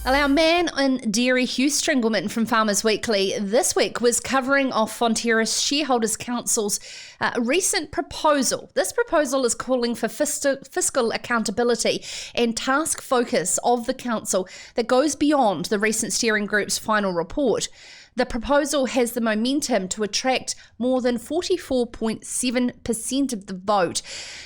Well, our man in dairy, Hugh Stringleman from Farmers Weekly, this week was covering off Fonterra Shareholders Council's recent proposal. This proposal is calling for fiscal accountability and task focus of the council that goes beyond the recent steering group's final report. The proposal has the momentum to attract more than 44.7% of the vote.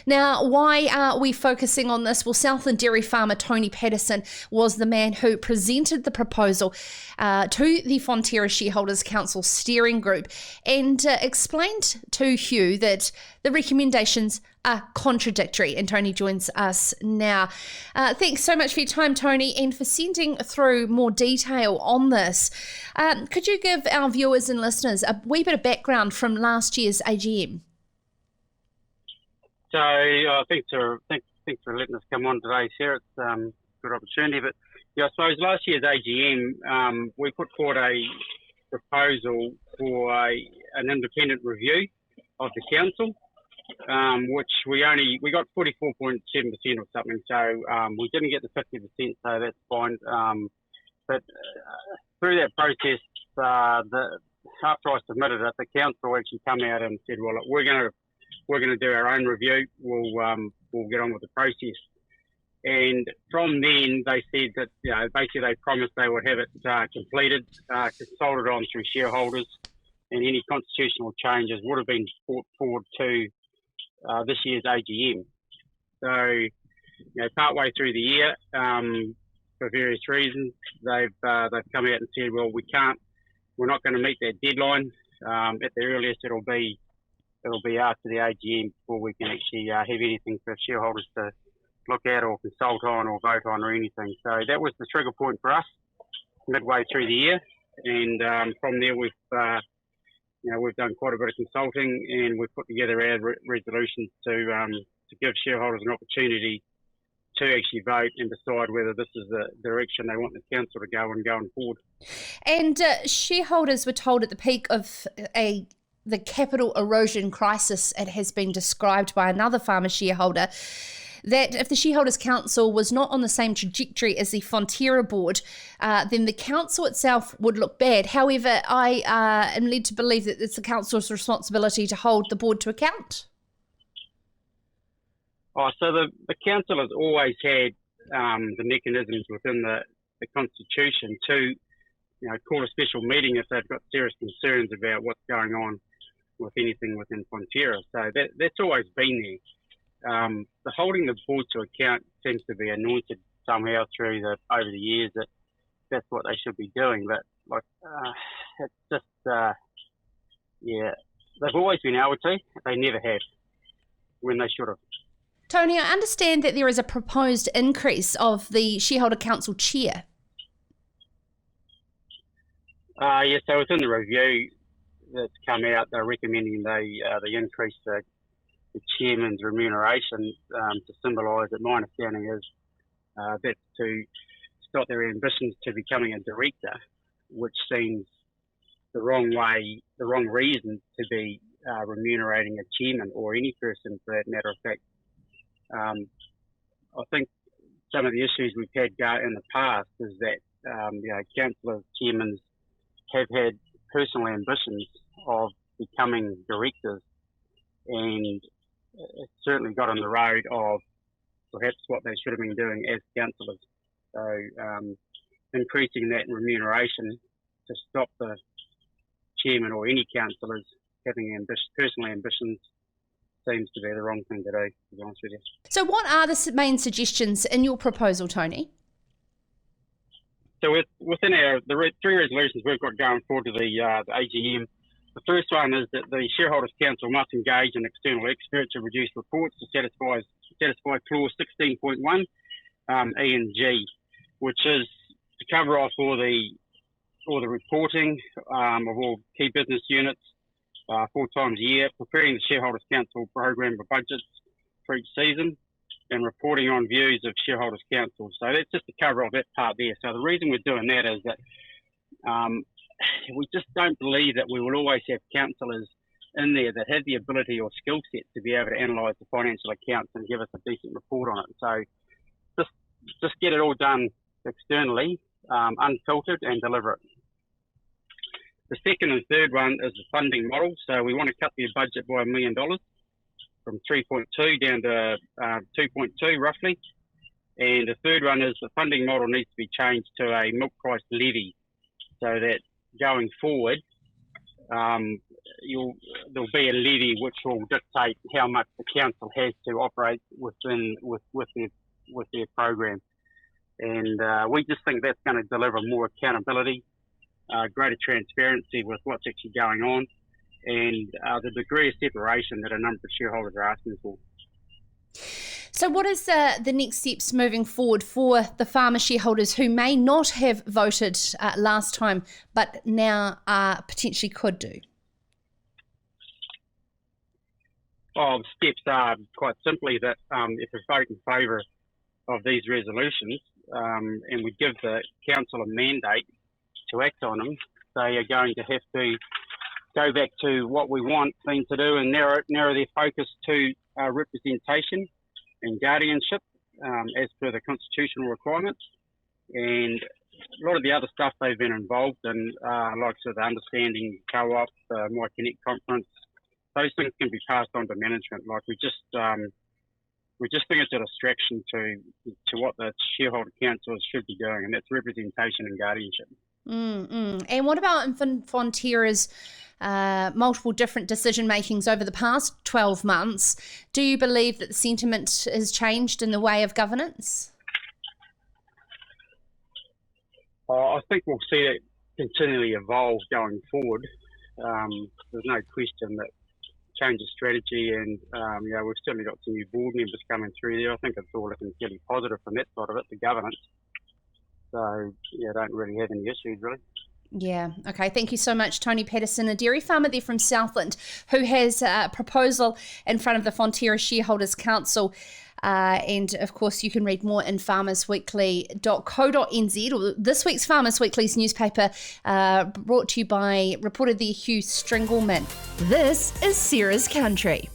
Now, why are we focusing on this? Well, Southland Dairy farmer Tony Paterson was the man who presented the proposal to the Fonterra Shareholders Council steering group and explained to Hugh that the recommendations are contradictory. And Tony joins us now. Thanks so much for your time, Tony, and for sending through more detail on this. Could you give our viewers and listeners a wee bit of background from last year's AGM? So thanks for letting us come on today, Sarah. It's a good opportunity. But yeah, I suppose last year's AGM, we put forward a proposal for an independent review of the council. Which we got 44.7% or something, so we didn't get the 50%, so that's fine. But through that process, after I submitted it, the council actually come out and said, "Well, we're going to do our own review. We'll get on with the process." And from then, they said that basically they promised they would have it completed, consulted on through shareholders, and any constitutional changes would have been brought forward to this year's AGM. So, partway through the year, for various reasons, they've come out and said, "Well, we're not going to meet that deadline. At the earliest, it'll be after the AGM before we can actually have anything for shareholders to look at or consult on or vote on or anything." So that was the trigger point for us midway through the year, and from there we've done quite a bit of consulting, and we've put together our resolutions to give shareholders an opportunity to actually vote and decide whether this is the direction they want the council to go in going forward. And shareholders were told at the peak of the capital erosion crisis, it has been described by another farmer shareholder, that if the Shareholders Council was not on the same trajectory as the Fonterra board, then the council itself would look bad. However, I am led to believe that it's the council's responsibility to hold the board to account. So the council has always had the mechanisms within the constitution to call a special meeting if they've got serious concerns about what's going on with anything within Fonterra. So that's always been there. The holding the board to account seems to be anointed somehow over the years that that's what they should be doing. But it's just they've always been able to. They never have when they should have. Tony, I understand that there is a proposed increase of the Shareholder Council chair. So within the review that's come out, they're recommending they increase the chairman's remuneration to symbolise that my understanding is that's to stop their ambitions to becoming a director, which seems the wrong reason to be remunerating a chairman or any person for that matter of fact. I think some of the issues we've had in the past is that councillor chairmen have had personal ambitions of becoming directors, and it's certainly got on the road of perhaps what they should have been doing as councillors. So increasing that remuneration to stop the chairman or any councillors having personal ambitions seems to be the wrong thing to do, to be honest with you. So what are the main suggestions in your proposal, Tony? So within the three resolutions we've got going forward to the AGM, the first one is that the Shareholders Council must engage an external expert to produce reports to satisfy clause 16.1 E and G, which is to cover off all the reporting of all key business units 4 times a year, preparing the Shareholders Council program for budgets for each season, and reporting on views of Shareholders Council. So that's just to cover off that part there. So the reason we're doing that is that we just don't believe that we will always have councillors in there that have the ability or skill set to be able to analyse the financial accounts and give us a decent report on it. So just get it all done externally unfiltered and deliver it. The second and third one is the funding model. So we want to cut their budget by $1 million from 3.2 down to 2.2 roughly. And the third one is the funding model needs to be changed to a milk price levy, so that going forward, there'll be a levy which will dictate how much the council has to operate with their program. And we just think that's going to deliver more accountability, greater transparency with what's actually going on, and the degree of separation that a number of shareholders are asking for. So what is the next steps moving forward for the farmer shareholders who may not have voted last time but now potentially could do? Well, the steps are quite simply that if we vote in favour of these resolutions and we give the council a mandate to act on them, they are going to have to go back to what we want them to do and narrow their focus to representation and guardianship as per the constitutional requirements. And a lot of the other stuff they've been involved in, like sort of the Understanding Co-op, the My Connect conference, those things can be passed on to management. Like we just think it's a distraction to what the shareholder councils should be doing, and that's representation and guardianship. And what about Fonterra's multiple different decision makings over the past 12 months? Do you believe that the sentiment has changed in the way of governance? I think we'll see it continually evolve going forward. There's no question that change of strategy, and we've certainly got some new board members coming through there. I think it's all looking fairly positive from that side of it, the governance. So, I don't really have any issues, really. Yeah, okay. Thank you so much, Tony Paterson, a dairy farmer there from Southland, who has a proposal in front of the Fonterra Shareholders Council. And, of course, you can read more in farmersweekly.co.nz, or this week's Farmers Weekly's newspaper, brought to you by reporter there Hugh Stringleman. This is Sarah's Country.